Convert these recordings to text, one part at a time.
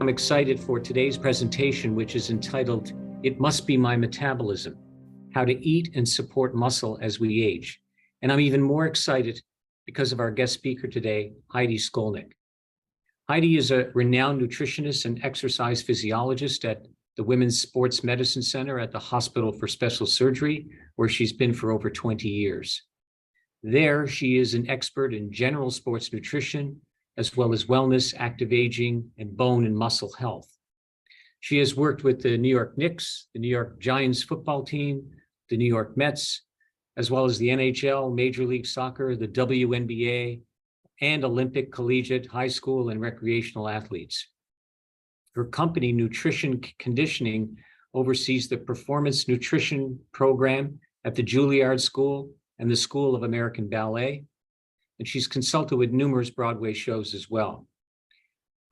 I'm excited for today's presentation, which is entitled, It Must Be My Metabolism, How to Eat and Support Muscle as We Age. And I'm even more excited because of our guest speaker today, Heidi Skolnik. Heidi is a renowned nutritionist and exercise physiologist at the Women's Sports Medicine Center at the Hospital for Special Surgery, where she's been for over 20 years. There, she is an expert in general sports nutrition, as well as wellness, active aging, and bone and muscle health. She has worked with the New York Knicks, the New York Giants football team, the New York Mets, as well as the NHL, Major League Soccer, the WNBA, and Olympic, collegiate, high school, and recreational athletes. Her company, Nutrition Conditioning, oversees the performance nutrition program at the Juilliard School and the School of American Ballet, and she's consulted with numerous Broadway shows as well.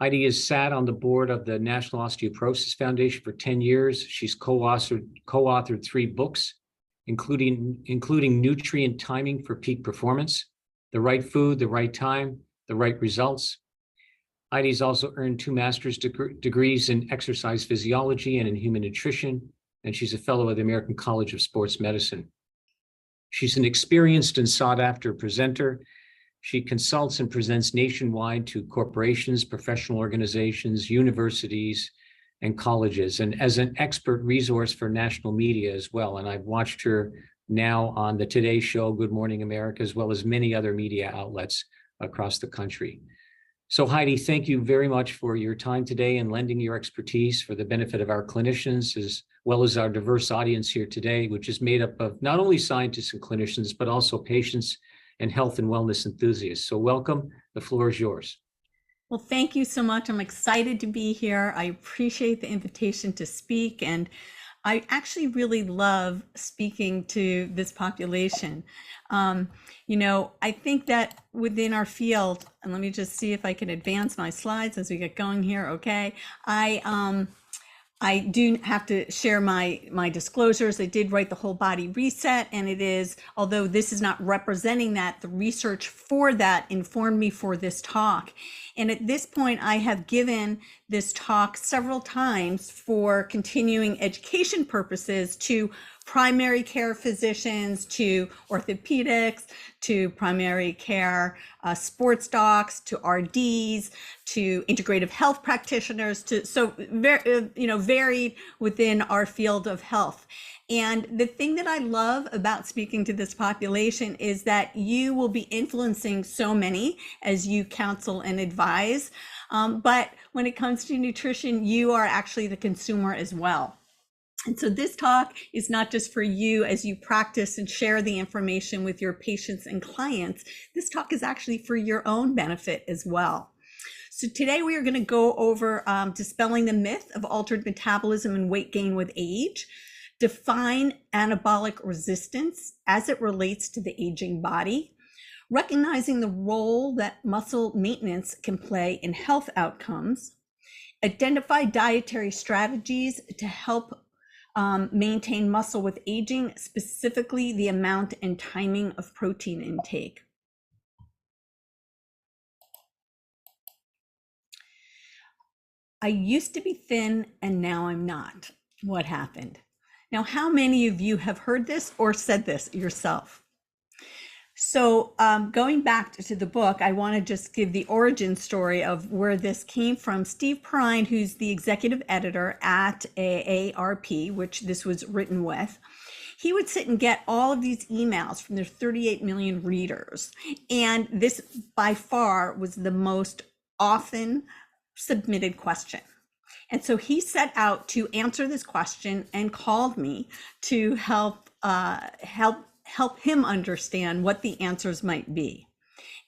Heidi has sat on the board of the National Osteoporosis Foundation for 10 years. She's co-authored 3 books, including Nutrient Timing for Peak Performance, The Right Food, the Right Time, the Right Results. Heidi's also earned 2 master's degrees in exercise physiology and in human nutrition, and she's a fellow of the American College of Sports Medicine. She's an experienced and sought-after presenter. She consults and presents nationwide to corporations, professional organizations, universities, and colleges, and as an expert resource for national media as well. And I've watched her now on the Today Show, Good Morning America, as well as many other media outlets across the country. So Heidi, thank you very much for your time today and lending your expertise for the benefit of our clinicians, as well as our diverse audience here today, which is made up of not only scientists and clinicians, but also patients and health and wellness enthusiasts. So welcome, the floor is yours. Well, thank you so much. I'm excited to be here. I appreciate the invitation to speak, and I actually really love speaking to this population. I think that within our field, and let me just see if I can advance my slides as we get going here. Okay. I do have to share my disclosures. I did write the Whole Body Reset, and it is, although this is not representing that, the research for that informed me for this talk. And at this point, I have given this talk several times for continuing education purposes to primary care physicians, to orthopedics, to primary care sports docs, to RDs, to integrative health practitioners, varied within our field of health. And the thing that I love about speaking to this population is that you will be influencing so many as you counsel and advise. But when it comes to nutrition, you are actually the consumer as well. And so this talk is not just for you as you practice and share the information with your patients and clients. This talk is actually for your own benefit as well. So today we are going to go over dispelling the myth of altered metabolism and weight gain with age, define anabolic resistance as it relates to the aging body, recognizing the role that muscle maintenance can play in health outcomes, identify dietary strategies to help maintain muscle with aging, specifically the amount and timing of protein intake. I used to be thin and now I'm not. What happened? Now, how many of you have heard this or said this yourself? So going back to the book, I want to just give the origin story of where this came from. Steve Perrine, who's the executive editor at AARP, which this was written with, he would sit and get all of these emails from their 38 million readers. And this by far was the most often submitted question. And so he set out to answer this question and called me to help him understand what the answers might be.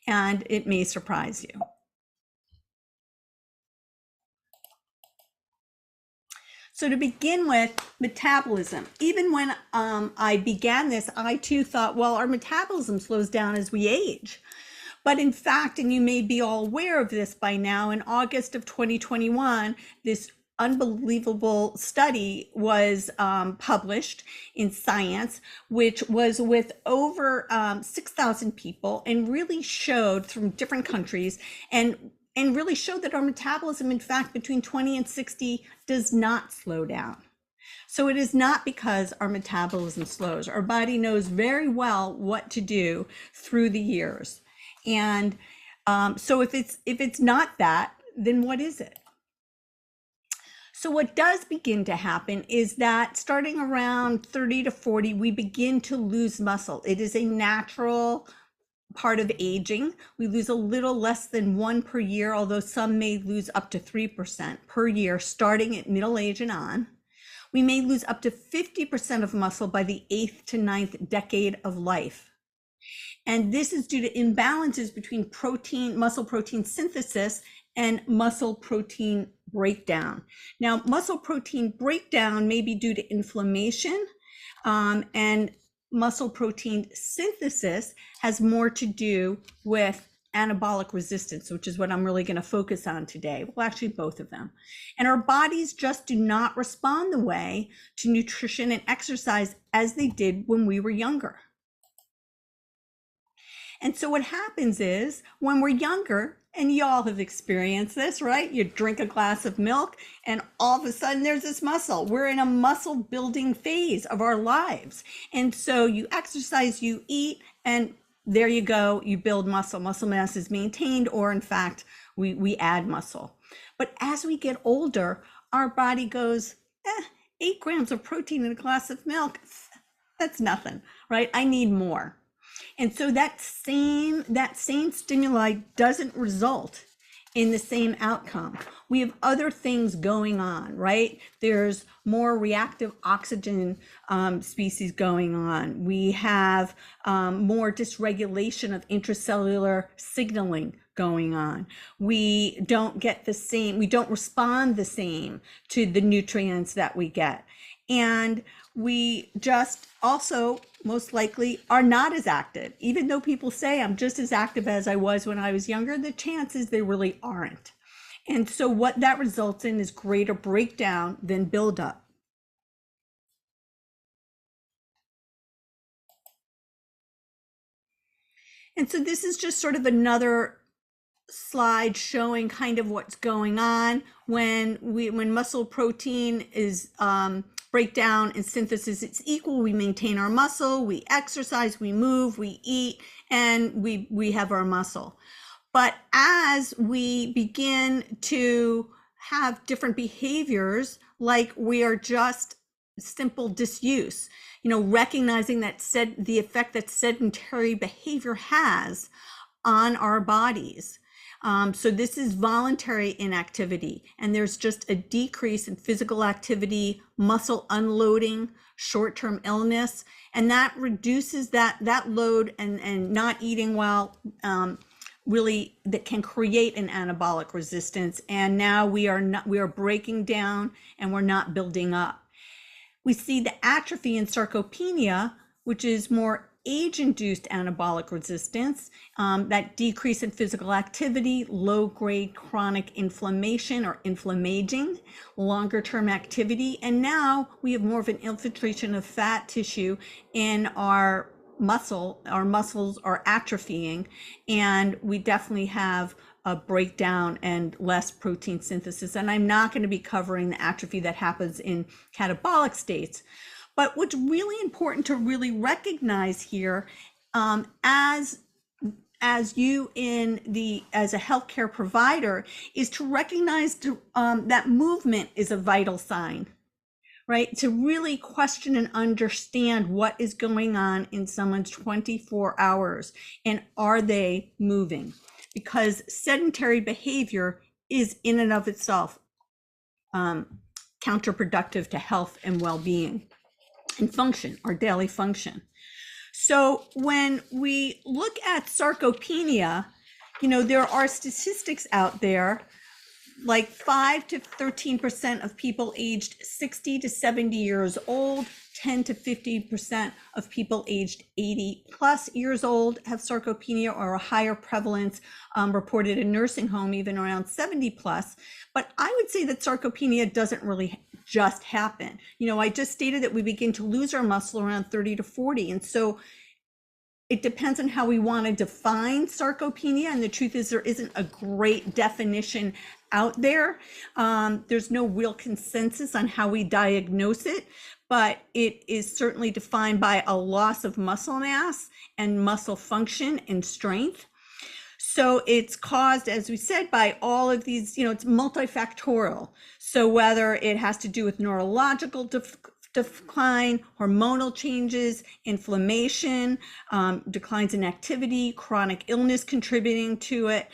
And it may surprise you. So to begin with, metabolism. Even when I began this, I too thought, well, our metabolism slows down as we age. But in fact, and you may be all aware of this by now, in August of 2021, this unbelievable study was published in Science, which was with over 6,000 people and really showed from different countries and and really showed that our metabolism, in fact, between 20 and 60 does not slow down. So it is not because our metabolism slows. Our body knows very well what to do through the years. And so if it's not that, then what is it? So what does begin to happen is that starting around 30 to 40, we begin to lose muscle. It is a natural part of aging. We lose a little less than 1 per year, although some may lose up to 3% per year, starting at middle age and on. We may lose up to 50% of muscle by the 8th to 9th decade of life. And this is due to imbalances between muscle protein synthesis and muscle protein breakdown. Now, muscle protein breakdown may be due to inflammation, and muscle protein synthesis has more to do with anabolic resistance, which is what I'm really going to focus on today. Well, actually, both of them. And our bodies just do not respond the way to nutrition and exercise as they did when we were younger. And so what happens is when we're younger, and y'all have experienced this, right? You drink a glass of milk and all of a sudden there's this muscle. We're in a muscle building phase of our lives. And so you exercise, you eat, and there you go, you build muscle. Muscle mass is maintained, or in fact, we add muscle. But as we get older, our body goes, 8 grams of protein in a glass of milk, that's nothing, right? I need more. And so that same stimuli doesn't result in the same outcome. We have other things going on, right? There's more reactive oxygen species going on. We have more dysregulation of intracellular signaling going on. We don't respond the same to the nutrients that we get. And we just also most likely are not as active. Even though people say I'm just as active as I was when I was younger, the chances they really aren't. And so what that results in is greater breakdown than buildup. And so this is just sort of another slide showing kind of what's going on when muscle protein is breakdown and synthesis, it's equal. We maintain our muscle, we exercise, we move, we eat, and we have our muscle. But as we begin to have different behaviors, like we are just simple disuse, recognizing that the effect that sedentary behavior has on our bodies. So this is voluntary inactivity, and there's just a decrease in physical activity, muscle unloading, short-term illness, and that reduces that load, and not eating well really that can create an anabolic resistance. And now we are breaking down and we're not building up. We see the atrophy and sarcopenia, which is more age-induced anabolic resistance, that decrease in physical activity, low-grade chronic inflammation or inflammaging, longer-term activity, and now we have more of an infiltration of fat tissue in our muscle. Our muscles are atrophying, and we definitely have a breakdown and less protein synthesis. And I'm not going to be covering the atrophy that happens in catabolic states. But what's really important to really recognize here, as you as a healthcare provider, is to recognize that movement is a vital sign, right? To really question and understand what is going on in someone's 24 hours, and are they moving? Because sedentary behavior is in and of itself counterproductive to health and well-being and function, our daily function. So when we look at sarcopenia, there are statistics out there, like 5 to 13% of people aged 60 to 70 years old, 10 to 50% of people aged 80 plus years old have sarcopenia, or a higher prevalence reported in nursing home, even around 70 plus. But I would say that sarcopenia doesn't really just happen. I just stated that we begin to lose our muscle around 30 to 40. And so it depends on how we want to define sarcopenia. And the truth is there isn't a great definition out there. There's no real consensus on how we diagnose it, but it is certainly defined by a loss of muscle mass and muscle function and strength. So it's caused, as we said, by all of these, it's multifactorial. So whether it has to do with neurological decline, hormonal changes, inflammation, declines in activity, chronic illness contributing to it,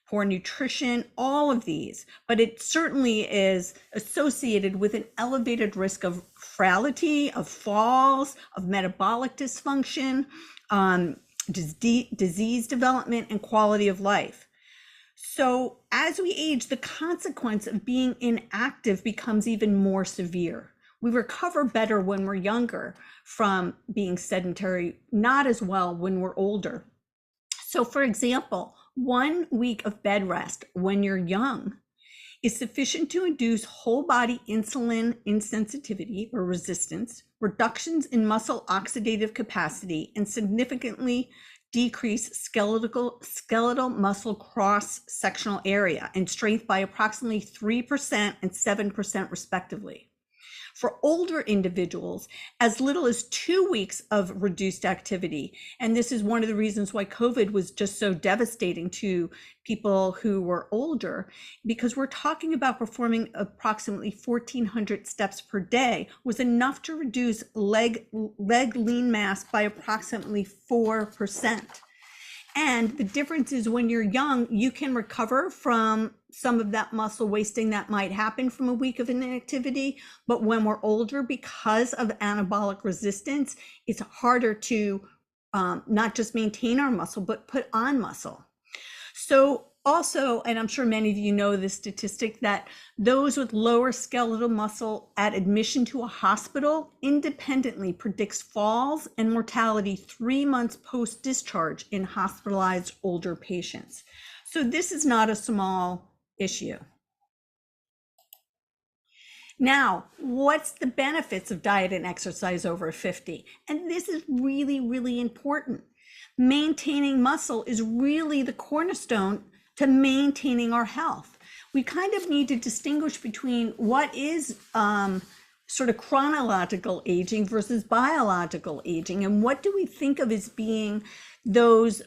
poor nutrition, all of these. But it certainly is associated with an elevated risk of frailty, of falls, of metabolic dysfunction, disease development, and quality of life. So as we age, the consequence of being inactive becomes even more severe. We recover better when we're younger from being sedentary, not as well when we're older. So for example, 1 week of bed rest when you're young is sufficient to induce whole body insulin insensitivity or resistance, reductions in muscle oxidative capacity, and significantly decrease skeletal muscle cross-sectional area and strength by approximately 3% and 7% respectively. For older individuals, as little as 2 weeks of reduced activity. And this is one of the reasons why COVID was just so devastating to people who were older, because we're talking about performing approximately 1,400 steps per day was enough to reduce leg lean mass by approximately 4%. And the difference is when you're young, you can recover from some of that muscle wasting that might happen from a week of inactivity. But when we're older, because of anabolic resistance, it's harder to not just maintain our muscle, but put on muscle. So also, and I'm sure many of you know this statistic, that those with lower skeletal muscle at admission to a hospital independently predicts falls and mortality 3 months post-discharge in hospitalized older patients. So this is not a small issue. Now, what's the benefits of diet and exercise over 50? And this is really, really important. Maintaining muscle is really the cornerstone to maintaining our health. We kind of need to distinguish between what is sort of chronological aging versus biological aging, and what do we think of as being those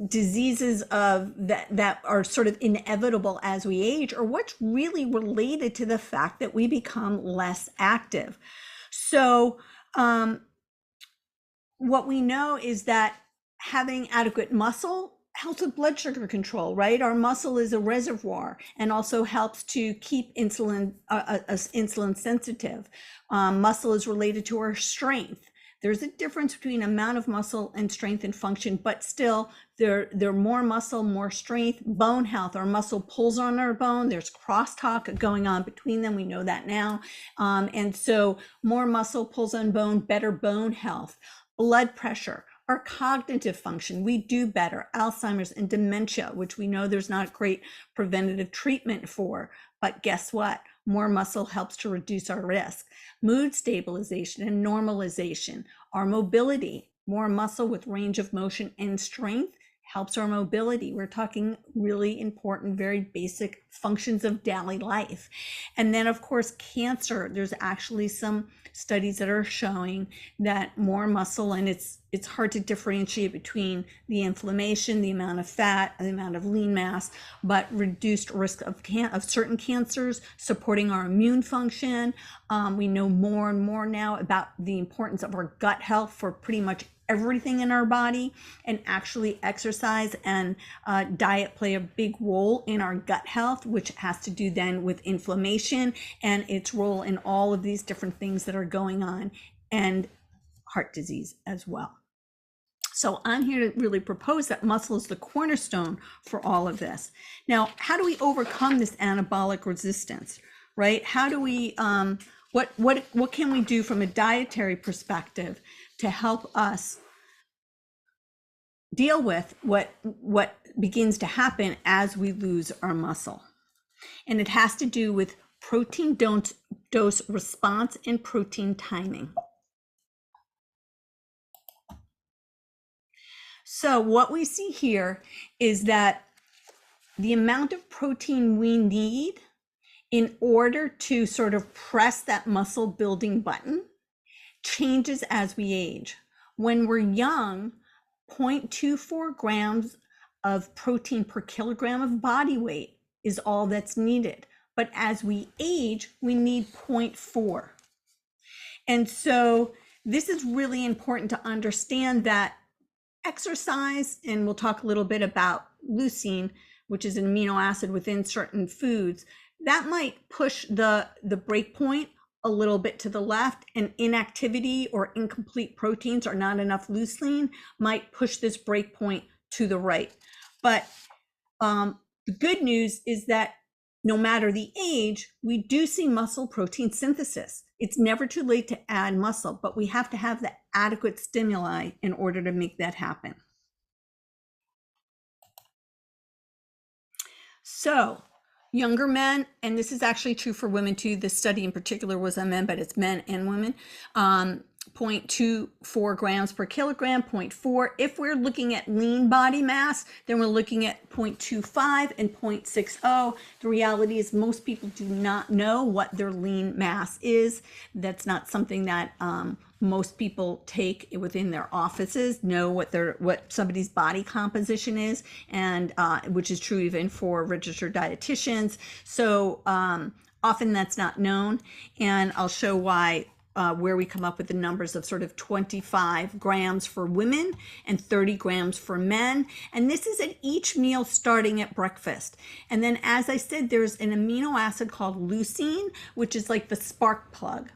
diseases that are sort of inevitable as we age, or what's really related to the fact that we become less active. So what we know is that having adequate muscle helps with blood sugar control, right? Our muscle is a reservoir and also helps to keep insulin sensitive. Muscle is related to our strength. There's a difference between amount of muscle and strength and function, but still there more muscle, more strength. Bone health, our muscle pulls on our bone. There's crosstalk going on between them. We know that now. And so more muscle pulls on bone, better bone health. Blood pressure, our cognitive function, we do better. Alzheimer's and dementia, which we know there's not great preventative treatment for, but guess what? More muscle helps to reduce our risk. Mood stabilization and normalization, our mobility, more muscle with range of motion and strength helps our mobility. We're talking really important, very basic functions of daily life. And then of course, cancer, there's actually some studies that are showing that more muscle, and it's hard to differentiate between the inflammation, the amount of fat, the amount of lean mass, but reduced risk of certain cancers, supporting our immune function. We know more and more now about the importance of our gut health for pretty much everything in our body, and actually exercise and diet play a big role in our gut health, which has to do then with inflammation and its role in all of these different things that are going on, and heart disease as well. So I'm here to really propose that muscle is the cornerstone for all of this. Now, how do we overcome this anabolic resistance, right? How do we, what can we do from a dietary perspective to help us deal with what begins to happen as we lose our muscle? And it has to do with protein dose response and protein timing. So what we see here is that the amount of protein we need in order to sort of press that muscle building button changes as we age. When we're young, 0.24 grams of protein per kilogram of body weight is all that's needed. But as we age, we need 0.4. And so this is really important to understand that exercise, and we'll talk a little bit about leucine, which is an amino acid within certain foods, that might push the break point a little bit to the left, and inactivity or incomplete proteins or not enough leucine might push this break point to the right. But the good news is that no matter the age, we do see muscle protein synthesis. It's never too late to add muscle, but we have to have the adequate stimuli in order to make that happen. So younger men, and this is actually true for women too, this study in particular was on men, but it's men and women, 0.24 grams per kilogram, 0.4. If we're looking at lean body mass, then we're looking at 0.25 and 0.60. The reality is most people do not know what their lean mass is. That's not something that most people take within their offices, know what somebody's body composition is, and which is true even for registered dietitians. So often that's not known, and I'll show why where we come up with the numbers of sort of 25 grams for women and 30 grams for men. And this is at each meal starting at breakfast. And then, as I said, there's an amino acid called leucine, which is like the spark plug.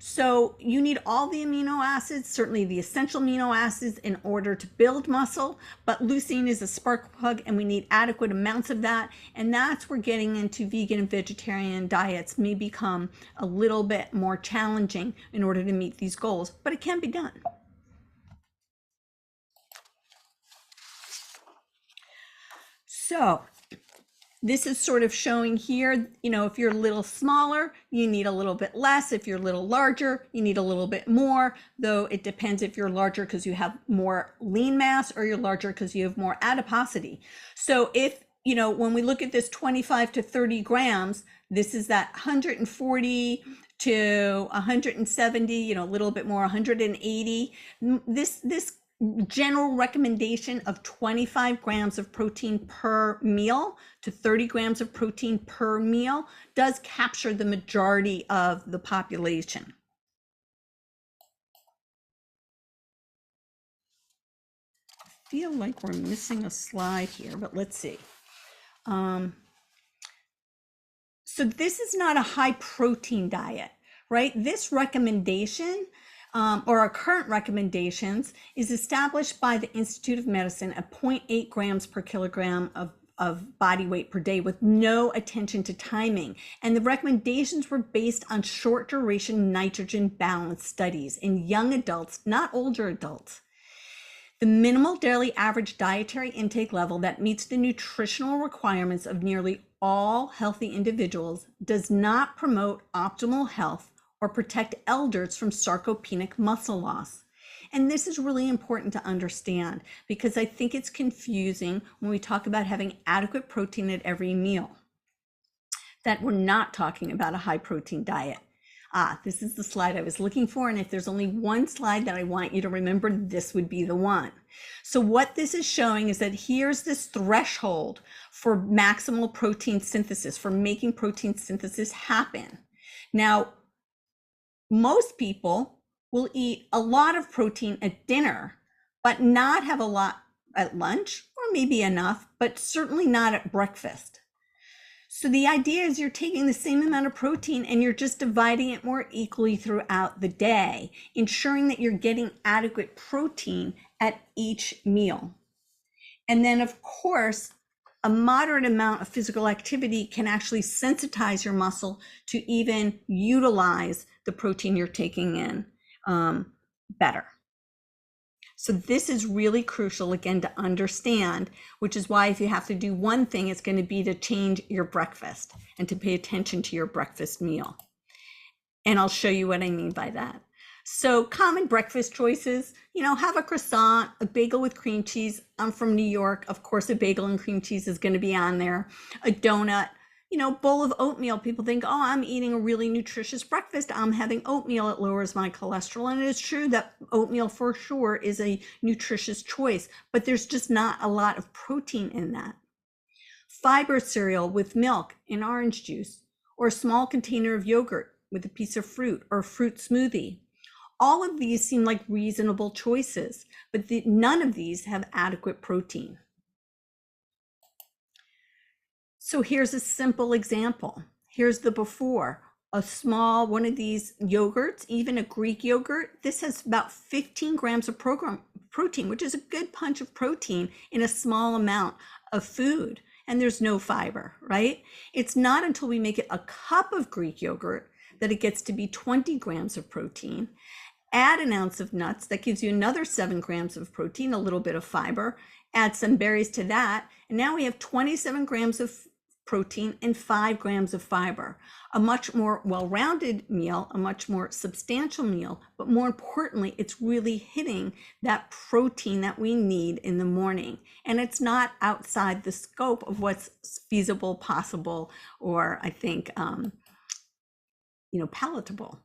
So you need all the amino acids, certainly the essential amino acids, in order to build muscle, but leucine is a spark plug and we need adequate amounts of that. And that's where getting into vegan and vegetarian diets may become a little bit more challenging in order to meet these goals, but it can be done. So this is sort of showing here, if you're a little smaller, you need a little bit less. If you're a little larger, you need a little bit more, though it depends if you're larger because you have more lean mass or you're larger because you have more adiposity. So if, when we look at this 25 to 30 grams, this is that 140 to 170, a little bit more, 180. This general recommendation of 25 grams of protein per meal to 30 grams of protein per meal does capture the majority of the population. I feel like we're missing a slide here, but let's see. So this is not a high protein diet, right? This recommendation or our current recommendations is established by the Institute of Medicine at 0.8 grams per kilogram of body weight per day with no attention to timing. And the recommendations were based on short duration nitrogen balance studies in young adults, not older adults. The minimal daily average dietary intake level that meets the nutritional requirements of nearly all healthy individuals does not promote optimal health or protect elders from sarcopenic muscle loss. And this is really important to understand because I think it's confusing when we talk about having adequate protein at every meal, that we're not talking about a high protein diet. This is the slide I was looking for. And if there's only one slide that I want you to remember, this would be the one. So what this is showing is that here's this threshold for maximal protein synthesis, for making protein synthesis happen. Now, most people will eat a lot of protein at dinner, but not have a lot at lunch, or maybe enough, but certainly not at breakfast. So the idea is you're taking the same amount of protein and you're just dividing it more equally throughout the day, ensuring that you're getting adequate protein at each meal. And then, of course, a moderate amount of physical activity can actually sensitize your muscle to even utilize the protein you're taking in better. So this is really crucial, again, to understand, which is why if you have to do one thing, it's going to be to change your breakfast and to pay attention to your breakfast meal. And I'll show you what I mean by that. So common breakfast choices, have a croissant, a bagel with cream cheese. I'm from New York. Of course, a bagel and cream cheese is going to be on there. A donut, bowl of oatmeal. People think, oh, I'm eating a really nutritious breakfast. I'm having oatmeal. It lowers my cholesterol. And it is true that oatmeal for sure is a nutritious choice, but there's just not a lot of protein in that. Fiber cereal with milk and orange juice, or a small container of yogurt with a piece of fruit, or a fruit smoothie. All of these seem like reasonable choices, but none of these have adequate protein. So here's a simple example. Here's the before. A small one of these yogurts, even a Greek yogurt, this has about 15 grams of protein, which is a good punch of protein in a small amount of food. And there's no fiber, right? It's not until we make it a cup of Greek yogurt that it gets to be 20 grams of protein. Add an ounce of nuts, that gives you another 7 grams of protein, a little bit of fiber. Add some berries to that, and now we have 27 grams of protein and 5 grams of fiber. A much more well-rounded meal, a much more substantial meal, but more importantly, it's really hitting that protein that we need in the morning. And it's not outside the scope of what's feasible, possible, or I think, palatable.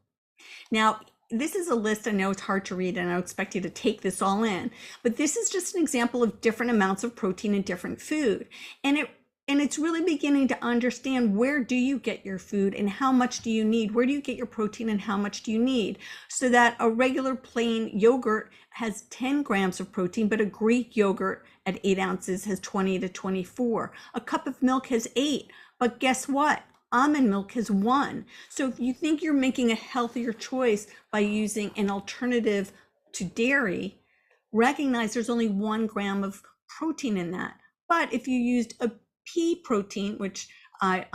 Now, this is a list. I know it's hard to read and I don't expect you to take this all in, but this is just an example of different amounts of protein in different food. And it's really beginning to understand, where do you get your food and how much do you need? Where do you get your protein and how much do you need? So that a regular plain yogurt has 10 grams of protein, but a Greek yogurt at 8 ounces has 20 to 24. A cup of milk has 8, but guess what? Almond milk has 1. So if you think you're making a healthier choice by using an alternative to dairy, recognize there's only 1 gram of protein in that. But if you used a pea protein, which it's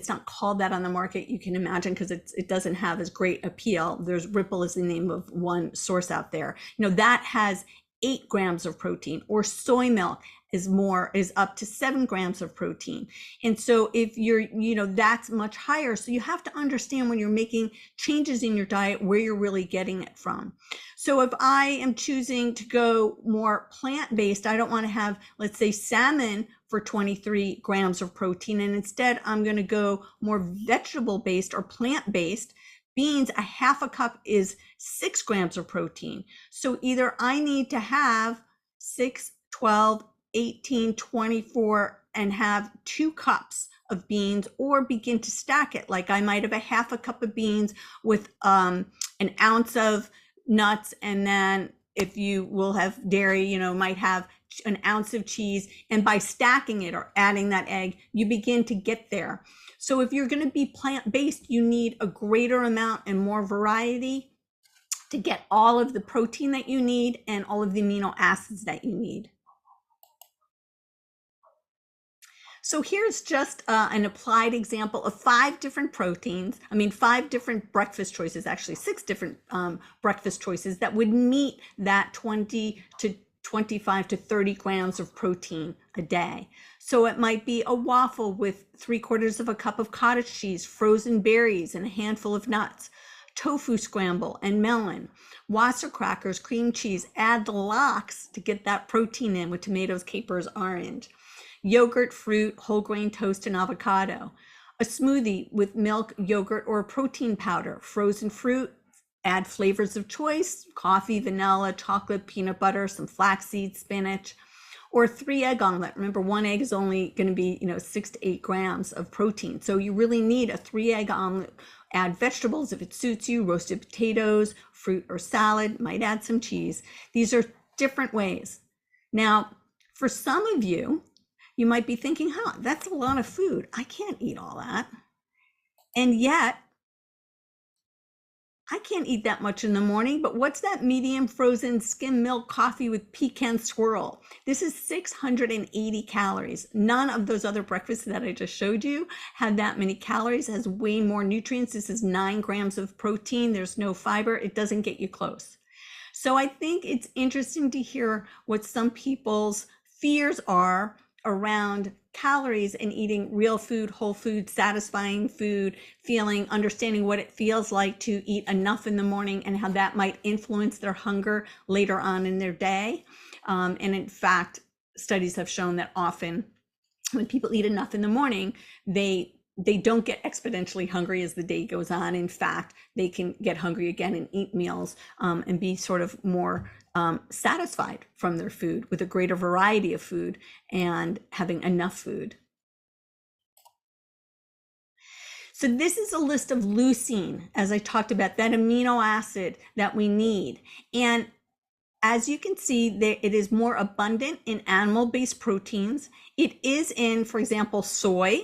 not called that on the market, you can imagine, because it doesn't have as great appeal. There's Ripple is the name of one source out there. That has 8 grams of protein, or soy milk is up to 7 grams of protein. And so if you're, that's much higher. So you have to understand, when you're making changes in your diet, where you're really getting it from. So if I am choosing to go more plant-based, I don't want to have, let's say, salmon for 23 grams of protein. And instead I'm going to go more vegetable-based or plant-based. Beans, a half a cup is 6 grams of protein. So either I need to have 6, 12, 18, 24, and have 2 cups of beans, or begin to stack it. Like I might have a half a cup of beans with an ounce of nuts, and then if you will have dairy, might have an ounce of cheese. And by stacking it or adding that egg, you begin to get there. So if you're going to be plant-based, you need a greater amount and more variety to get all of the protein that you need and all of the amino acids that you need. So here's just an applied example of 5 different proteins. 5 different breakfast choices, actually 6 different breakfast choices that would meet that 20 to 25 to 30 grams of protein a day. So it might be a waffle with 3/4 of a cup of cottage cheese, frozen berries, and a handful of nuts. Tofu scramble and melon. Wasser crackers, cream cheese, add the lox to get that protein in with tomatoes, capers, orange. Yogurt, fruit, whole grain toast, and avocado. A smoothie with milk, yogurt, or a protein powder. Frozen fruit, add flavors of choice, coffee, vanilla, chocolate, peanut butter, some flaxseed, spinach. Or a 3-egg omelet. Remember, 1 egg is only going to be 6 to 8 grams of protein. So you really need a 3-egg omelet. Add vegetables if it suits you, roasted potatoes, fruit or salad, might add some cheese. These are different ways. Now, for some of you, you might be thinking, that's a lot of food. I can't eat all that. And yet, I can't eat that much in the morning, but what's that medium frozen skim milk coffee with pecan swirl? This is 680 calories. None of those other breakfasts that I just showed you had that many calories. It has way more nutrients. This is 9 grams of protein. There's no fiber. It doesn't get you close. So I think it's interesting to hear what some people's fears are around calories and eating real food, whole food, satisfying food, understanding what it feels like to eat enough in the morning and how that might influence their hunger later on in their day. And in fact, studies have shown that often when people eat enough in the morning, they don't get exponentially hungry as the day goes on. In fact, they can get hungry again and eat meals and be sort of more satisfied from their food with a greater variety of food and having enough food. So this is a list of leucine, as I talked about, that amino acid that we need. And as you can see, it is more abundant in animal-based proteins. It is in, for example, soy,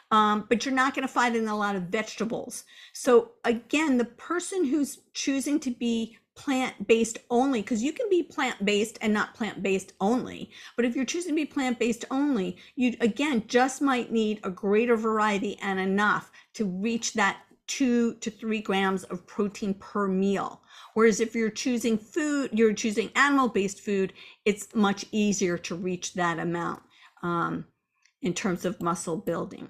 but you're not going to find it in a lot of vegetables. So again, the person who's choosing to be plant-based only, because you can be plant-based and not plant-based only, but if you're choosing to be plant-based only, you again just might need a greater variety and enough to reach that 2 to 3 grams of protein per meal. Whereas if you're choosing animal-based food, it's much easier to reach that amount in terms of muscle building.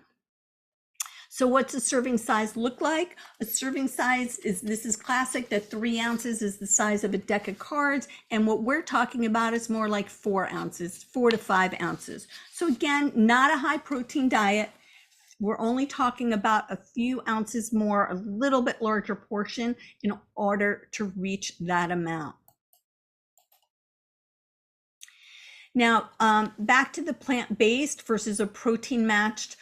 So what's a serving size look like? A serving size this is classic, that 3 ounces is the size of a deck of cards. And what we're talking about is more like 4 ounces, 4 to 5 ounces. So again, not a high protein diet. We're only talking about a few ounces more, a little bit larger portion in order to reach that amount. Now, back to the plant-based versus a protein-matched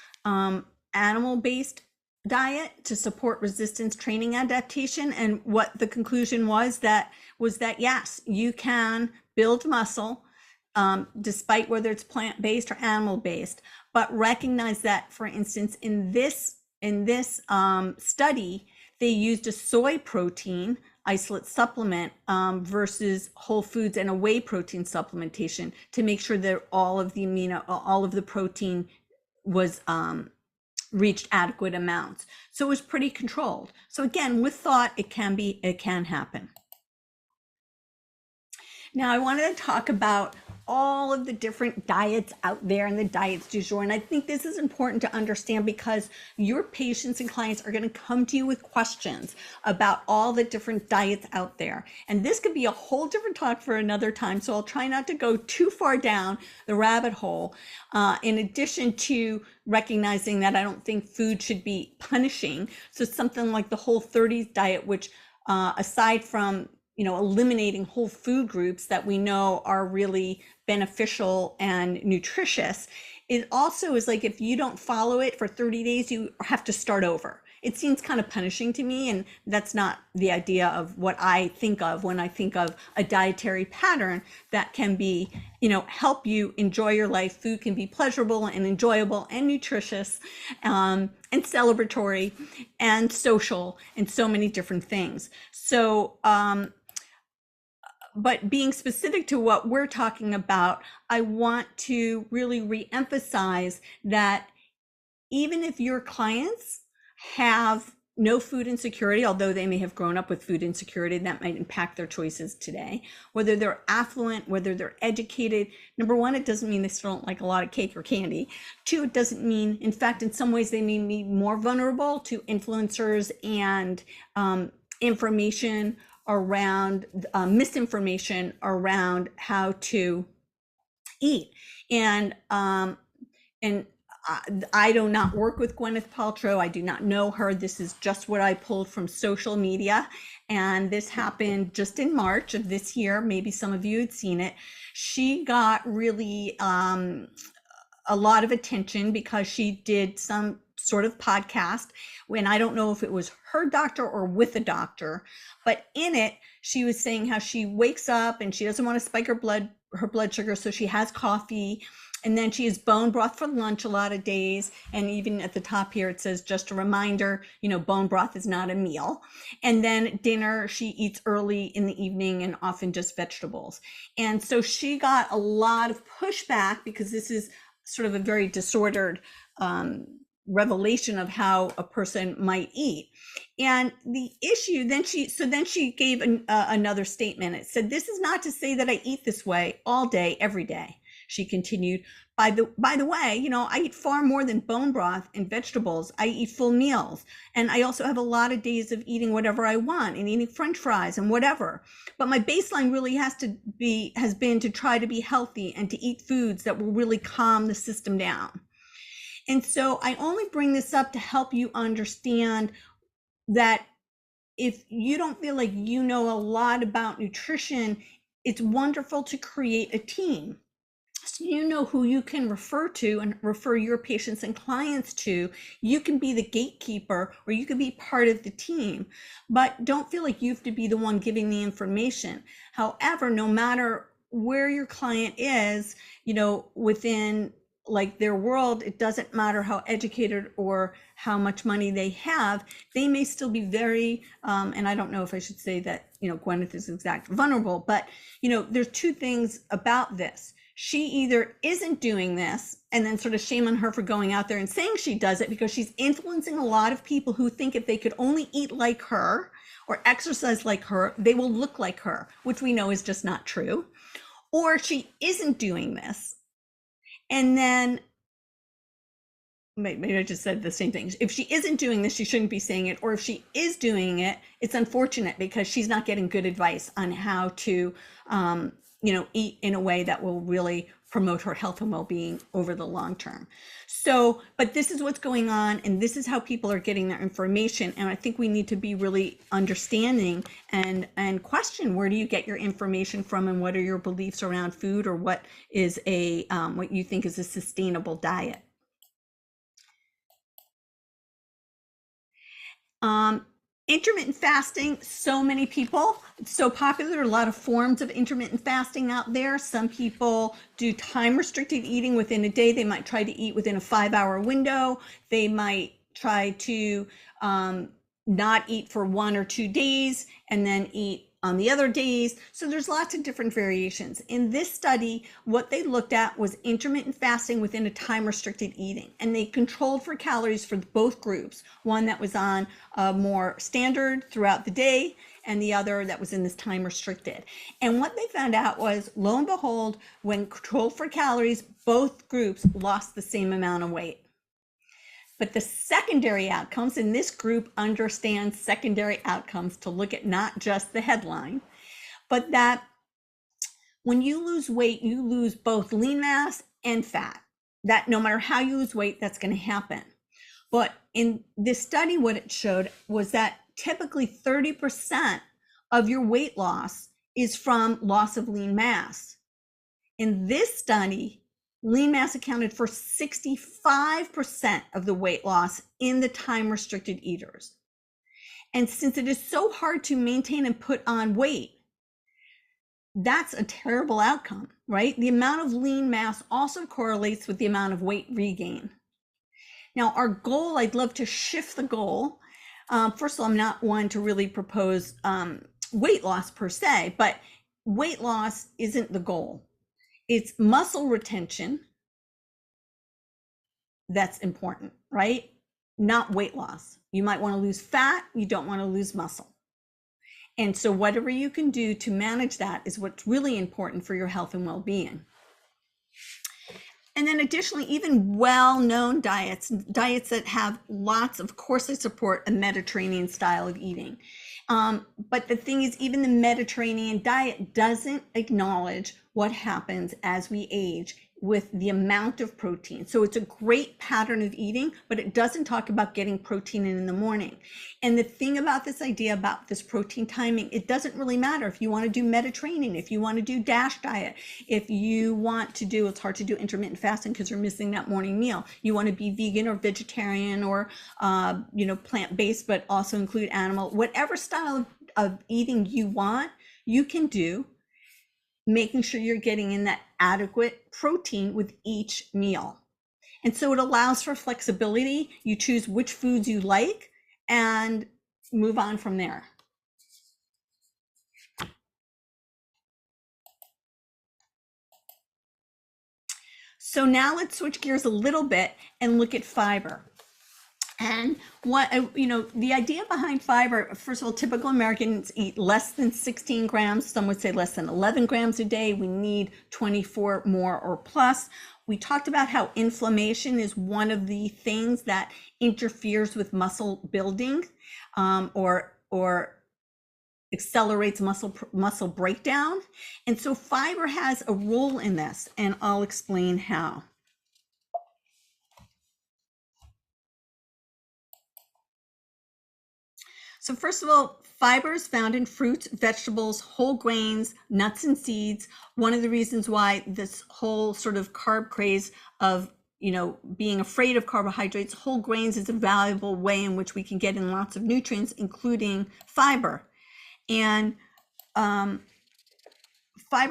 animal-based diet to support resistance training adaptation. And what the conclusion was that yes, you can build muscle despite whether it's plant-based or animal-based, but recognize that, for instance, in this study, they used a soy protein isolate supplement versus whole foods and a whey protein supplementation to make sure that all of the protein was reached adequate amounts. So it was pretty controlled. So again, with thought, it can happen. Now I wanted to talk about all of the different diets out there and the diets du jour. And I think this is important to understand because your patients and clients are going to come to you with questions about all the different diets out there. And this could be a whole different talk for another time. So I'll try not to go too far down the rabbit hole. In addition to recognizing that I don't think food should be punishing. So something like the Whole30 diet, which aside from eliminating whole food groups that we know are really beneficial and nutritious, it also is like if you don't follow it for 30 days, you have to start over. It seems kind of punishing to me, and that's not the idea of what I think of when I think of a dietary pattern that can be, help you enjoy your life. Food can be pleasurable and enjoyable and nutritious and celebratory and social and so many different things. So, but being specific to what we're talking about, I want to really reemphasize that even if your clients have no food insecurity, although they may have grown up with food insecurity, that might impact their choices today, whether they're affluent, whether they're educated. Number one, it doesn't mean they still don't like a lot of cake or candy. 2, it doesn't mean, in fact, in some ways they may be more vulnerable to influencers and information around misinformation around how to eat. And I do not work with Gwyneth Paltrow. I do not know her. This is just what I pulled from social media. And this happened just in March of this year. Maybe some of you had seen it. She got really a lot of attention because she did some sort of podcast when I don't know if it was her doctor or with a doctor, but in it, she was saying how she wakes up and she doesn't want to spike her blood sugar. So she has coffee. And then she has bone broth for lunch a lot of days. And even at the top here, it says, just a reminder, bone broth is not a meal. And then dinner, she eats early in the evening and often just vegetables. And so she got a lot of pushback because this is sort of a very disordered revelation of how a person might eat. And the issue, then she gave another statement. It said, this is not to say that I eat this way all day, every day. She continued, By the way, you know, I eat far more than bone broth and vegetables. I eat full meals. And I also have a lot of days of eating whatever I want and eating French fries and whatever. But my baseline really has been to try to be healthy and to eat foods that will really calm the system down. And so I only bring this up to help you understand that if you don't feel like you know a lot about nutrition, it's wonderful to create a team. So you know who you can refer to and refer your patients and clients to. You can be the gatekeeper or you can be part of the team, but don't feel like you have to be the one giving the information. However, no matter where your client is, you know, within like their world, it doesn't matter how educated or how much money they have, they may still be very, and I don't know if I should say that, you know, Gwyneth is exact vulnerable, but, you know, there's two things about this. She either isn't doing this and then sort of shame on her for going out there and saying she does it because she's influencing a lot of people who think if they could only eat like her or exercise like her, they will look like her, which we know is just not true. Or she isn't doing this. And then maybe I just said the same thing. If she isn't doing this, she shouldn't be saying it. Or if she is doing it, it's unfortunate because she's not getting good advice on how to, you know, eat in a way that will really promote her health and well-being over the long term. So, but this is what's going on, and this is how people are getting their information. And I think we need to be really understanding and question, where do you get your information from, and what are your beliefs around food, or what is a what you think is a sustainable diet. Intermittent fasting, so many people, it's so popular, a lot of forms of intermittent fasting out there. Some people do time restricted eating within a day. They might try to eat within a 5-hour window. They might try to not eat for 1 or 2 days and then eat on the other days. So there's lots of different variations. In this study, what they looked at was intermittent fasting within a time restricted eating, and they controlled for calories for both groups, one that was on a more standard throughout the day and the other that was in this time restricted. And what they found out was, lo and behold, when controlled for calories, both groups lost the same amount of weight. But the secondary outcomes, and this group understands secondary outcomes to look at not just the headline, but that when you lose weight, you lose both lean mass and fat. That no matter how you lose weight, that's going to happen. But in this study, what it showed was that typically 30% of your weight loss is from loss of lean mass. In this study, lean mass accounted for 65% of the weight loss in the time restricted eaters. And since it is so hard to maintain and put on weight, that's a terrible outcome, right? The amount of lean mass also correlates with the amount of weight regain. Now, our goal, I'd love to shift the goal. First of all, I'm not one to really propose weight loss per se, but weight loss isn't the goal. It's muscle retention that's important, right? Not weight loss. You might want to lose fat, you don't want to lose muscle. And so whatever you can do to manage that is what's really important for your health and well-being. And then additionally, even well-known diets that have lots, of course, they support a Mediterranean style of eating. But the thing is, even the Mediterranean diet doesn't acknowledge what happens as we age with the amount of protein. So it's a great pattern of eating, but it doesn't talk about getting protein in the morning. And the thing about this idea about this protein timing, it doesn't really matter if you want to do Mediterranean, if you want to do DASH diet, if you want to do, it's hard to do intermittent fasting because you're missing that morning meal. You want to be vegan or vegetarian or, plant-based, but also include animal, whatever style of eating you want, you can do, making sure you're getting in that adequate protein with each meal. And so it allows for flexibility. You choose which foods you like and move on from there. So now let's switch gears a little bit and look at fiber. And what, the idea behind fiber, first of all, typical Americans eat less than 16 grams. Some would say less than 11 grams a day. We need 24 more or plus. We talked about how inflammation is one of the things that interferes with muscle building, or accelerates muscle breakdown. And so fiber has a role in this, and I'll explain how. So first of all, fiber is found in fruits, vegetables, whole grains, nuts, and seeds. One of the reasons why this whole sort of carb craze of, being afraid of carbohydrates, whole grains is a valuable way in which we can get in lots of nutrients, including fiber. And fiber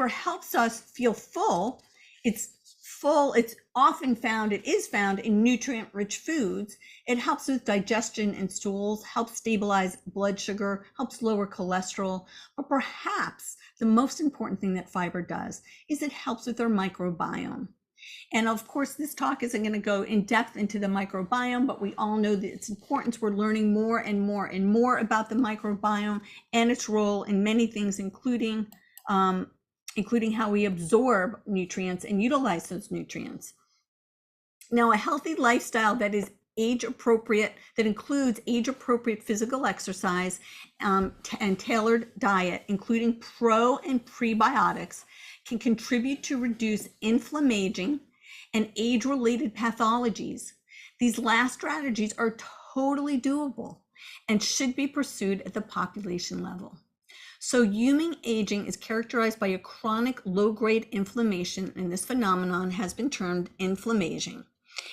helps us feel full. It's often found, it is found in nutrient-rich foods. It helps with digestion and stools, helps stabilize blood sugar, helps lower cholesterol. But perhaps the most important thing that fiber does is it helps with our microbiome. And of course, this talk isn't going to go in depth into the microbiome, but we all know that its importance. We're learning more and more and more about the microbiome and its role in many things, including how we absorb nutrients and utilize those nutrients. Now, a healthy lifestyle that is age appropriate, that includes age appropriate physical exercise and tailored diet, including pro and prebiotics, can contribute to reduce inflammation and age-related pathologies. These last strategies are totally doable and should be pursued at the population level. So human aging is characterized by a chronic low-grade inflammation, and this phenomenon has been termed inflammation.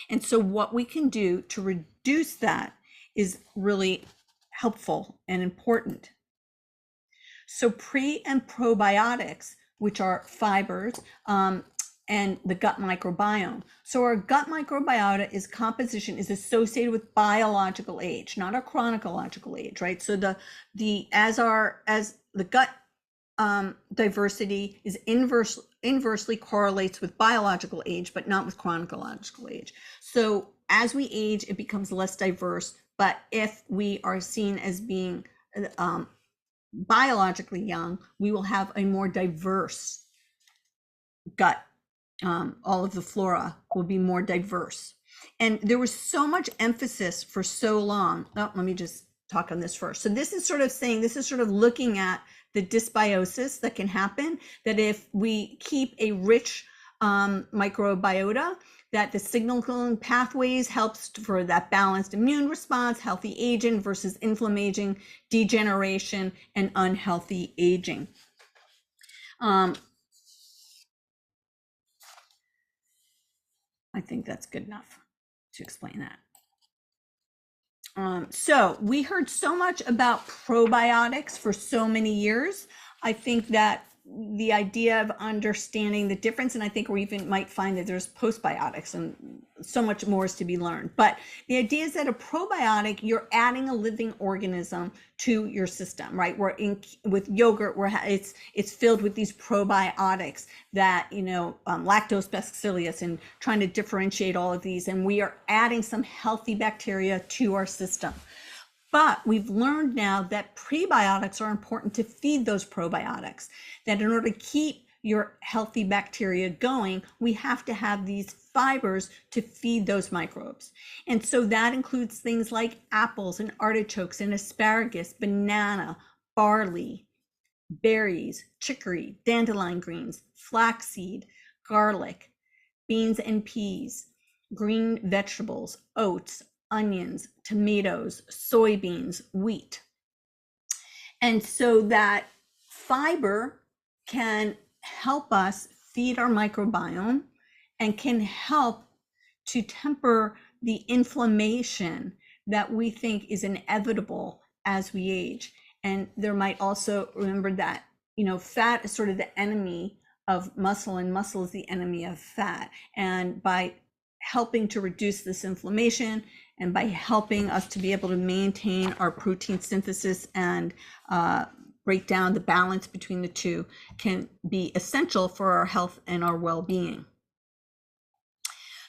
And so what we can do to reduce that is really helpful and important. So pre and probiotics, which are fibers, and the gut microbiome. So our gut microbiota composition is associated with biological age, not our chronological age, right? So as the gut diversity is inversely correlates with biological age, but not with chronological age. So as we age, it becomes less diverse. But if we are seen as being biologically young, we will have a more diverse gut. All of the flora will be more diverse. And there was so much emphasis for so long. Oh, let me just talk on this first. So this is sort of looking at the dysbiosis that can happen, that if we keep a rich microbiota, that the signaling pathways helps for that balanced immune response, healthy aging versus inflammation, degeneration, and unhealthy aging. I think that's good enough to explain that. So we heard so much about probiotics for so many years. I think that the idea of understanding the difference, and I think we even might find that there's postbiotics and so much more is to be learned. But the idea is that a probiotic, you're adding a living organism to your system, right? With yogurt, it's filled with these probiotics that, lactose, bacillus, and trying to differentiate all of these. And we are adding some healthy bacteria to our system. But we've learned now that prebiotics are important to feed those probiotics, that in order to keep your healthy bacteria going, we have to have these fibers to feed those microbes. And so that includes things like apples and artichokes and asparagus, banana, barley, berries, chicory, dandelion greens, flaxseed, garlic, beans and peas, green vegetables, oats, onions, tomatoes, soybeans, wheat. And so that fiber can help us feed our microbiome and can help to temper the inflammation that we think is inevitable as we age. And there might also remember that, fat is sort of the enemy of muscle, and muscle is the enemy of fat. And by helping to reduce this inflammation, and by helping us to be able to maintain our protein synthesis and break down the balance between the two, can be essential for our health and our well-being.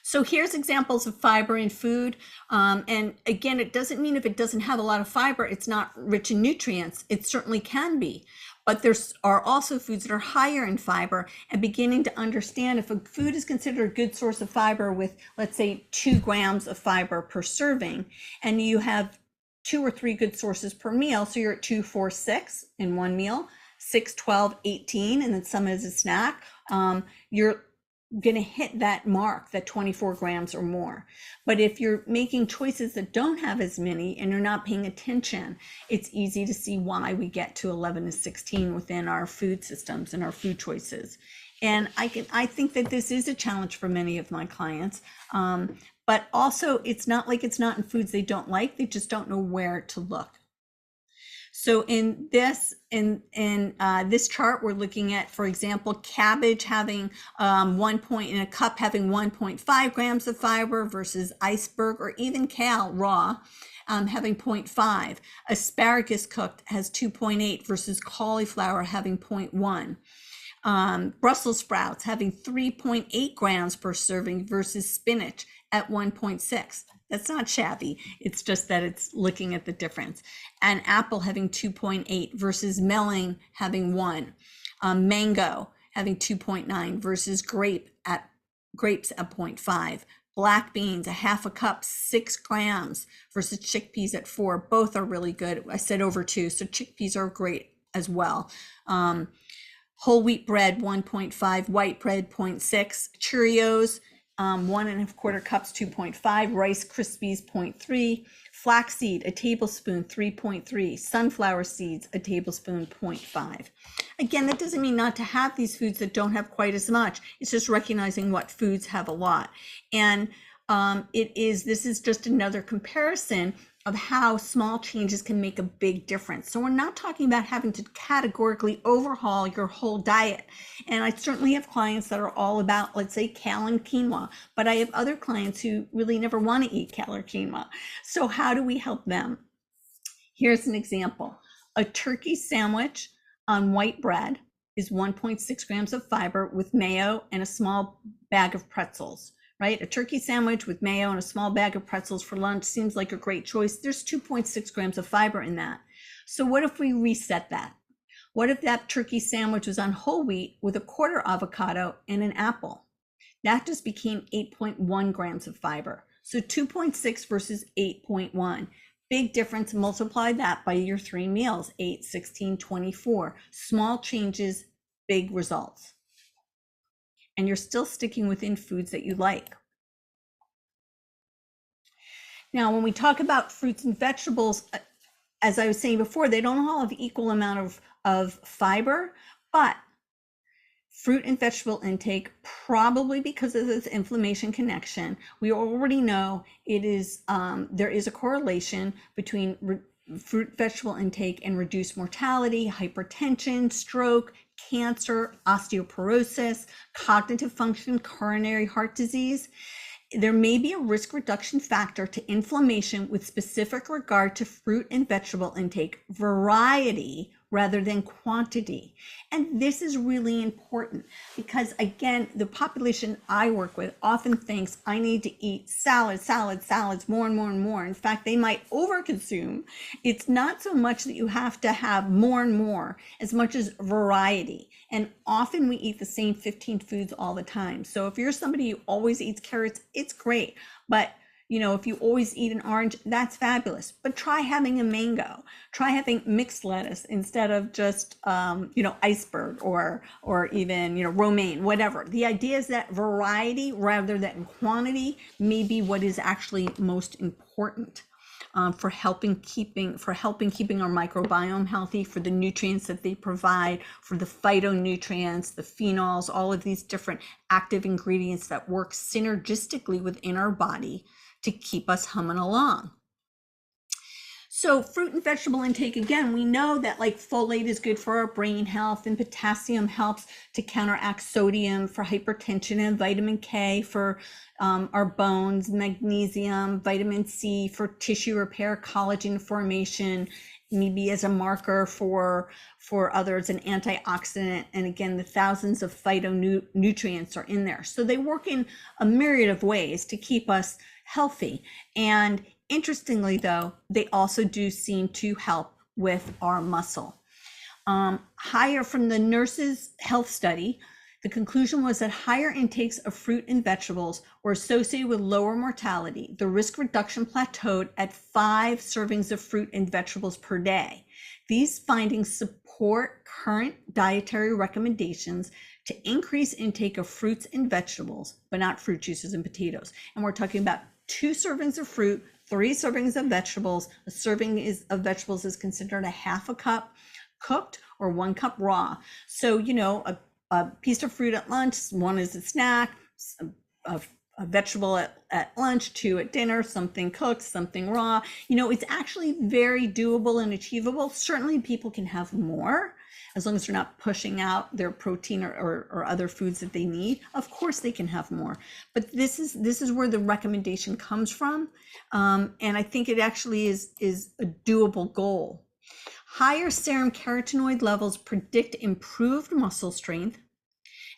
So here's examples of fiber in food. And again, it doesn't mean if it doesn't have a lot of fiber, it's not rich in nutrients. It certainly can be. But there are also foods that are higher in fiber, and beginning to understand if a food is considered a good source of fiber with, let's say, 2 grams of fiber per serving, and you have 2 or 3 good sources per meal, so you're at 2, 4, 6 in one meal, 6, 12, 18, and then some as a snack, you're going to hit that mark, that 24 grams or more. But if you're making choices that don't have as many and you're not paying attention, it's easy to see why we get to 11 to 16 within our food systems and our food choices. And I think that this is a challenge for many of my clients. But also, it's not like it's not in foods they don't like, they just don't know where to look. So in this chart, we're looking at, for example, cabbage having in a cup having 1.5 grams of fiber versus iceberg or even kale raw having 0.5. Asparagus cooked has 2.8 versus cauliflower having 0.1. Brussels sprouts having 3.8 grams per serving versus spinach at 1.6. That's not shabby. It's just that it's looking at the difference. And apple having 2.8 versus melon having 1. Mango having 2.9 versus grapes at 0.5. Black beans, a half a cup, 6 grams versus chickpeas at 4. Both are really good. I said over 2, so chickpeas are great as well. Whole wheat bread, 1.5, white bread, 0.6, Cheerios, 1.25 cups, 2.5, Rice Krispies, 0.3, flaxseed, a tablespoon, 3.3, sunflower seeds, a tablespoon, 0.5. Again, that doesn't mean not to have these foods that don't have quite as much. It's just recognizing what foods have a lot. And this is just another comparison of how small changes can make a big difference. So we're not talking about having to categorically overhaul your whole diet. And I certainly have clients that are all about, let's say, kale and quinoa, but I have other clients who really never want to eat kale or quinoa. So how do we help them? Here's an example. A turkey sandwich on white bread is 1.6 grams of fiber with mayo and a small bag of pretzels. Right? A turkey sandwich with mayo and a small bag of pretzels for lunch seems like a great choice. There's 2.6 grams of fiber in that. So what if we reset that? What if that turkey sandwich was on whole wheat with a quarter avocado and an apple? That just became 8.1 grams of fiber. So 2.6 versus 8.1. Big difference. Multiply that by your 3 meals, 8, 16, 24. Small changes, big results. And you're still sticking within foods that you like. Now, when we talk about fruits and vegetables, as I was saying before, they don't all have equal amount of fiber, but fruit and vegetable intake, probably because of this inflammation connection, we already know it is there is a correlation between fruit vegetable intake and reduced mortality, hypertension, stroke, cancer, osteoporosis, cognitive function, coronary heart disease. There may be a risk reduction factor to inflammation with specific regard to fruit and vegetable intake, variety rather than quantity. And this is really important because, again, the population I work with often thinks I need to eat salads, more and more and more. In fact, they might overconsume. It's not so much that you have to have more and more as much as variety. And often we eat the same 15 foods all the time. So if you're somebody who always eats carrots, it's great. But if you always eat an orange, that's fabulous. But try having a mango. Try having mixed lettuce instead of just, iceberg or even, romaine, whatever. The idea is that variety rather than quantity may be what is actually most important for helping keeping our microbiome healthy, for the nutrients that they provide, for the phytonutrients, the phenols, all of these different active ingredients that work synergistically within our body to keep us humming along. So fruit and vegetable intake, again, we know that like folate is good for our brain health, and potassium helps to counteract sodium for hypertension, and vitamin K for our bones, magnesium, vitamin C for tissue repair, collagen formation, maybe as a marker for others, an antioxidant, and again, the thousands of phytonutrients are in there. So they work in a myriad of ways to keep us healthy. And interestingly, though, they also do seem to help with our muscle. Higher from the nurses' health study, the conclusion was that higher intakes of fruit and vegetables were associated with lower mortality. The risk reduction plateaued at 5 servings of fruit and vegetables per day. These findings support current dietary recommendations to increase intake of fruits and vegetables, but not fruit juices and potatoes. And we're talking about 2 servings of fruit, 3 servings of vegetables. A serving of vegetables is considered a half a cup cooked or 1 cup raw. So, a piece of fruit at lunch, 1 is a snack, a vegetable at lunch, 2 at dinner, something cooked, something raw. It's actually very doable and achievable. Certainly people can have more as long as they're not pushing out their protein or other foods that they need. Of course they can have more, but this is where the recommendation comes from. And I think it actually is a doable goal. Higher serum carotenoid levels predict improved muscle strength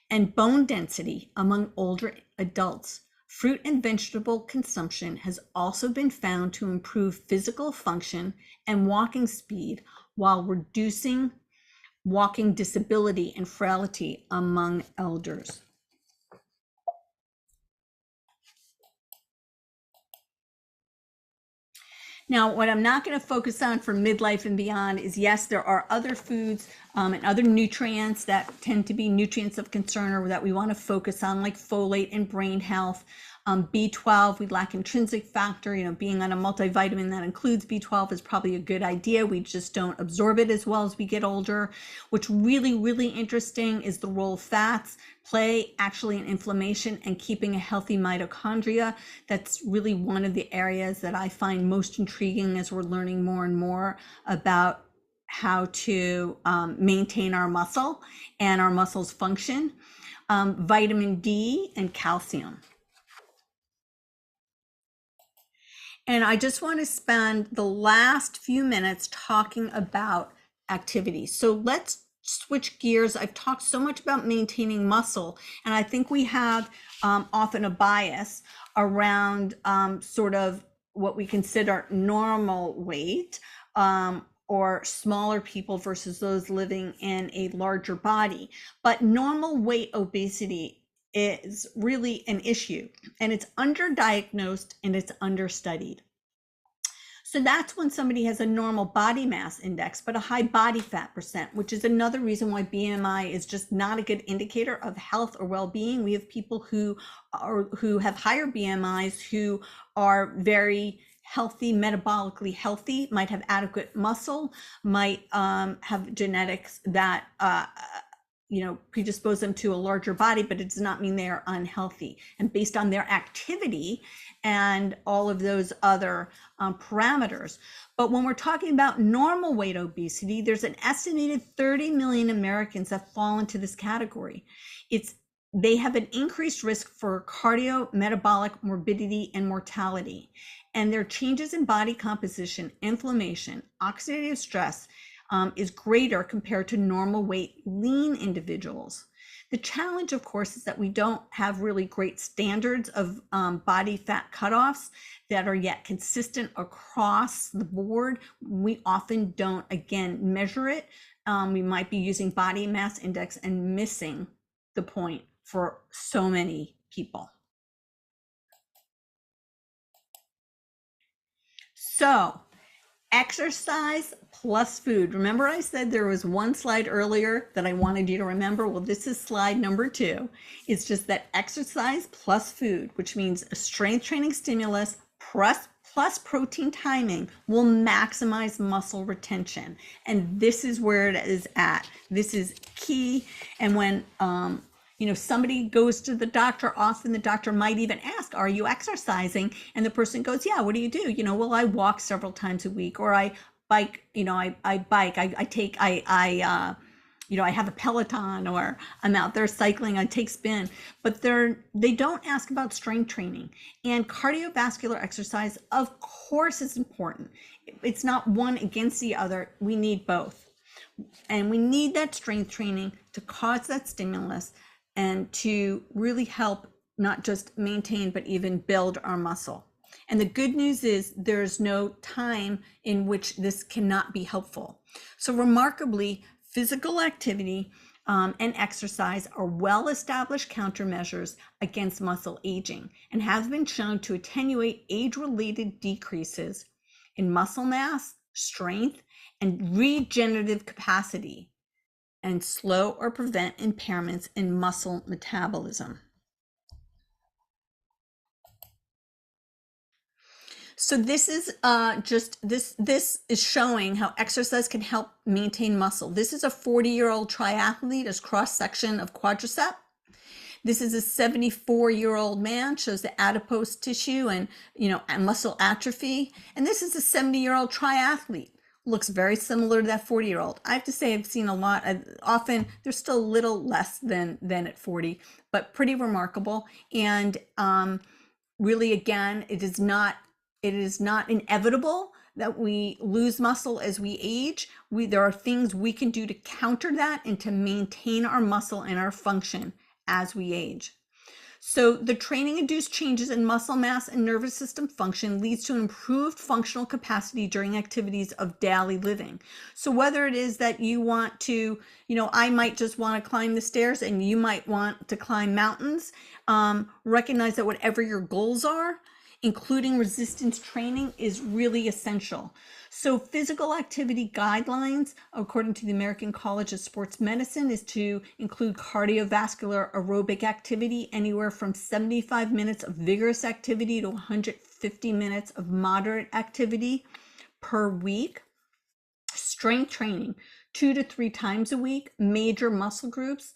and bone density among older adults. Fruit and vegetable consumption has also been found to improve physical function and walking speed while reducing walking disability and frailty among elders. Now, what I'm not going to focus on for midlife and beyond is, yes, there are other foods and other nutrients that tend to be nutrients of concern or that we want to focus on, like folate and brain health. B12, we lack intrinsic factor. Being on a multivitamin that includes B12 is probably a good idea. We just don't absorb it as well as we get older. What's really, really interesting is the role fats play actually in inflammation and keeping a healthy mitochondria. That's really one of the areas that I find most intriguing as we're learning more and more about how to maintain our muscle and our muscles function. Vitamin D and calcium. And I just want to spend the last few minutes talking about activity. So let's switch gears. I've talked so much about maintaining muscle, and I think we have often a bias around sort of what we consider normal weight or smaller people versus those living in a larger body. But normal weight obesity is really an issue, and it's underdiagnosed and it's understudied. So that's when somebody has a normal body mass index, but a high body fat percent, which is another reason why BMI is just not a good indicator of health or well-being. We have people who have higher BMIs who are very healthy, metabolically healthy, might have adequate muscle, might have genetics that predispose them to a larger body, but it does not mean they are unhealthy. And based on their activity and all of those other parameters. But when we're talking about normal weight obesity, there's an estimated 30 million Americans that fall into this category. They have an increased risk for cardiometabolic morbidity and mortality. And their changes in body composition, inflammation, oxidative stress, is greater compared to normal weight lean individuals. The challenge, of course, is that we don't have really great standards of body fat cutoffs that are yet consistent across the board. We often don't, again, measure it. We might be using body mass index and missing the point for so many people. So, exercise plus food. Remember I said there was one slide earlier that I wanted you to remember? Well, this is slide number 2. It's just that exercise plus food, which means a strength training stimulus plus protein timing will maximize muscle retention. And this is where it is at. This is key. And when somebody goes to the doctor, often the doctor might even ask, are you exercising? And the person goes, yeah, what do you do? Well, I walk several times a week, or I bike, I bike, I have a Peloton, or I'm out there cycling, I take spin, but they don't ask about strength training. And cardiovascular exercise, of course, is important. It's not one against the other. We need both. And we need that strength training to cause that stimulus and to really help not just maintain, but even build our muscle. And the good news is there's no time in which this cannot be helpful. So remarkably, Physical activity and exercise are well-established countermeasures against muscle aging and have been shown to attenuate age-related decreases in muscle mass, strength, and regenerative capacity, and slow or prevent impairments in muscle metabolism. So this is this is showing how exercise can help maintain muscle. This is a 40-year-old triathlete, as cross-section of quadricep. This is a 74-year-old man, shows the adipose tissue and muscle atrophy. And this is a 70-year-old triathlete. Looks very similar to that 40-year-old. I have to say I've seen a lot. Often they're still a little less than at 40, but pretty remarkable. And really, again, it is not inevitable that we lose muscle as we age. There are things we can do to counter that and to maintain our muscle and our function as we age. So the training-induced changes in muscle mass and nervous system function leads to improved functional capacity during activities of daily living. So whether it is that you want to, I might just want to climb the stairs and you might want to climb mountains, recognize that whatever your goals are, including resistance training, is really essential. So physical activity guidelines, according to the American College of Sports Medicine, is to include cardiovascular aerobic activity, anywhere from 75 minutes of vigorous activity to 150 minutes of moderate activity per week. Strength training, 2 to 3 times a week, major muscle groups.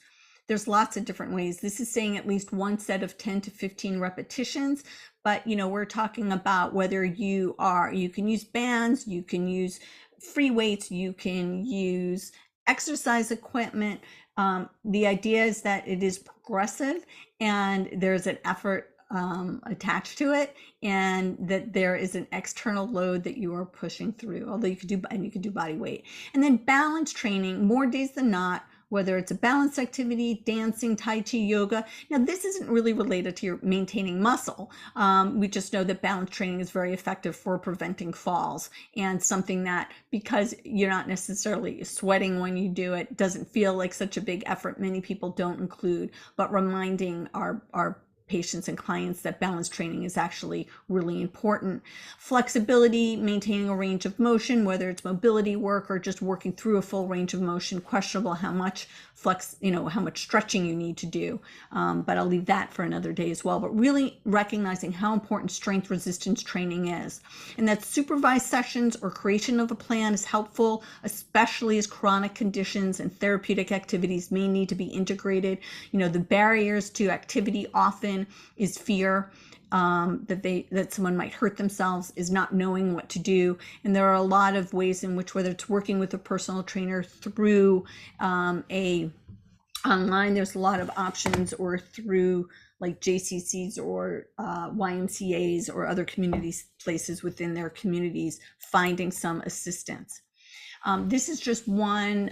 There's lots of different ways. This is saying at least one set of 10 to 15 repetitions, but we're talking about whether you can use bands, you can use free weights, you can use exercise equipment. The idea is that it is progressive and there's an effort attached to it, and that there is an external load that you are pushing through, although you could do body weight. And then balance training, more days than not, whether it's a balance activity, dancing, Tai Chi, yoga. Now, this isn't really related to your maintaining muscle. We just know that balance training is very effective for preventing falls, and something that, because you're not necessarily sweating when you do it, doesn't feel like such a big effort, many people don't include, but reminding our patients and clients that balance training is actually really important. Flexibility, maintaining a range of motion, whether it's mobility work or just working through a full range of motion, questionable how much how much stretching you need to do. But I'll leave that for another day as well. But really recognizing how important strength resistance training is, and that supervised sessions or creation of a plan is helpful, especially as chronic conditions and therapeutic activities may need to be integrated. The barriers to activity often is fear, that someone might hurt themselves, is not knowing what to do. And there are a lot of ways in which, whether it's working with a personal trainer through online, there's a lot of options, or through like JCCs or YMCAs or other communities, places within their communities, finding some assistance. This is just one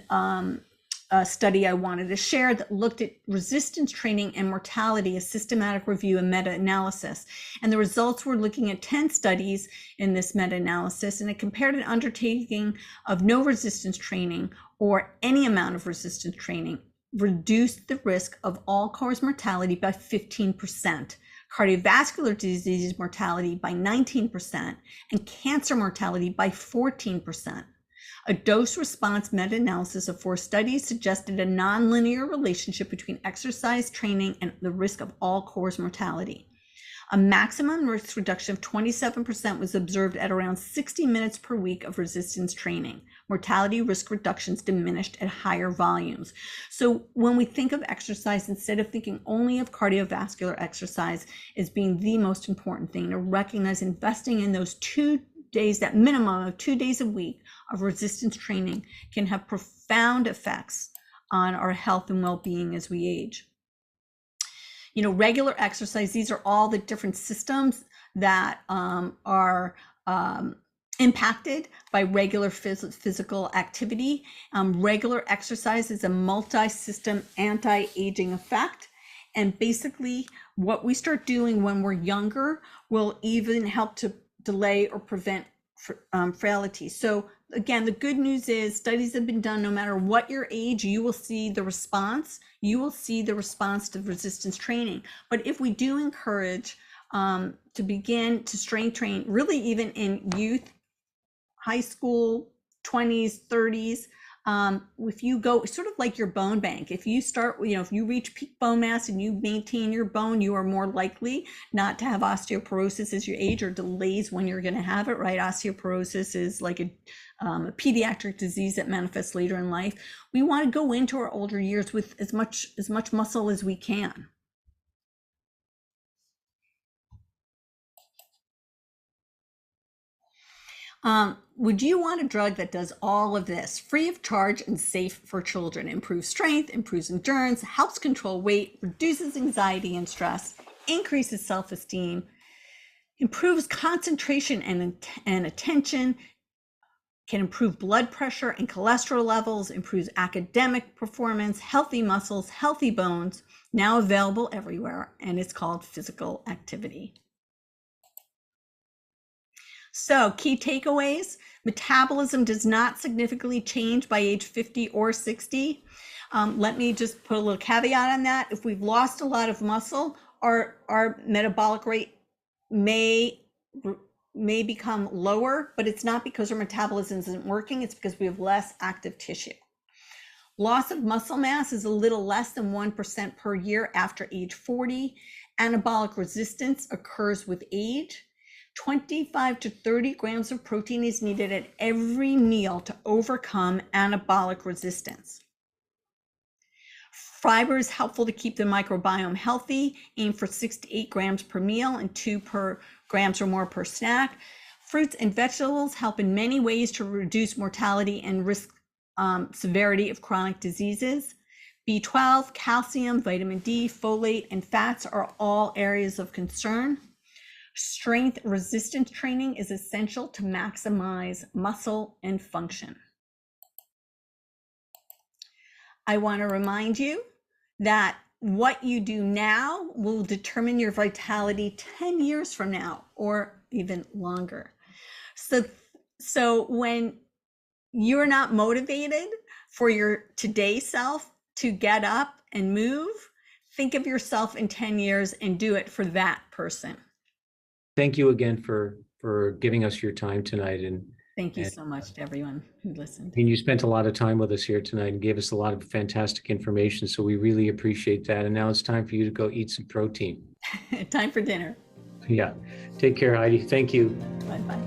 study I wanted to share that looked at resistance training and mortality, a systematic review and meta-analysis. And the results were looking at 10 studies in this meta-analysis, and it compared an undertaking of no resistance training or any amount of resistance training reduced the risk of all-cause mortality by 15%, cardiovascular disease mortality by 19%, and cancer mortality by 14%. A dose-response meta-analysis of 4 studies suggested a nonlinear relationship between exercise training and the risk of all-cause mortality. A maximum risk reduction of 27% was observed at around 60 minutes per week of resistance training. Mortality risk reductions diminished at higher volumes. So when we think of exercise, instead of thinking only of cardiovascular exercise as being the most important thing, to recognize investing in those 2 days, that minimum of 2 days a week of resistance training, can have profound effects on our health and well-being as we age. Regular exercise, these are all the different systems that are impacted by regular physical activity. Regular exercise is a multi-system anti-aging effect. And basically what we start doing when we're younger will even help to delay or prevent frailty. So again, the good news is studies have been done. No matter what your age, you will see the response. You will see the response to resistance training. But if we do encourage to begin to strength train, really even in youth, high school, 20s, 30s, if you go sort of like your bone bank, if you start, if you reach peak bone mass and you maintain your bone, you are more likely not to have osteoporosis as you age, or delays when you're going to have it, right? Osteoporosis is like a pediatric disease that manifests later in life. We want to go into our older years with as much muscle as we can. Would you want a drug that does all of this, free of charge and safe for children? Improves strength, improves endurance, helps control weight, reduces anxiety and stress, increases self-esteem, improves concentration and attention, can improve blood pressure and cholesterol levels, improves academic performance, healthy muscles, healthy bones, now available everywhere, and it's called physical activity. So key takeaways: metabolism does not significantly change by age 50 or 60. Let me just put a little caveat on that. If we've lost a lot of muscle, our metabolic rate may become lower, but it's not because our metabolism isn't working, it's because we have less active tissue. Loss of muscle mass is a little less than 1% per year after age 40. Anabolic resistance occurs with age. 25 to 30 grams of protein is needed at every meal to overcome anabolic resistance. Fiber is helpful to keep the microbiome healthy. Aim for 6 to 8 grams per meal and 2 grams or more per snack. Fruits and vegetables help in many ways to reduce mortality and risk severity of chronic diseases. B12, calcium, vitamin D, folate, and fats are all areas of concern. Strength resistance training is essential to maximize muscle and function. I want to remind you that what you do now will determine your vitality 10 years from now or even longer. So when you're not motivated for your today self to get up and move, think of yourself in 10 years and do it for that person. Thank you again for giving us your time tonight. And thank you so much to everyone who listened. And you spent a lot of time with us here tonight and gave us a lot of fantastic information. So we really appreciate that. And now it's time for you to go eat some protein. Time for dinner. Yeah. Take care, Heidi. Thank you. Bye-bye.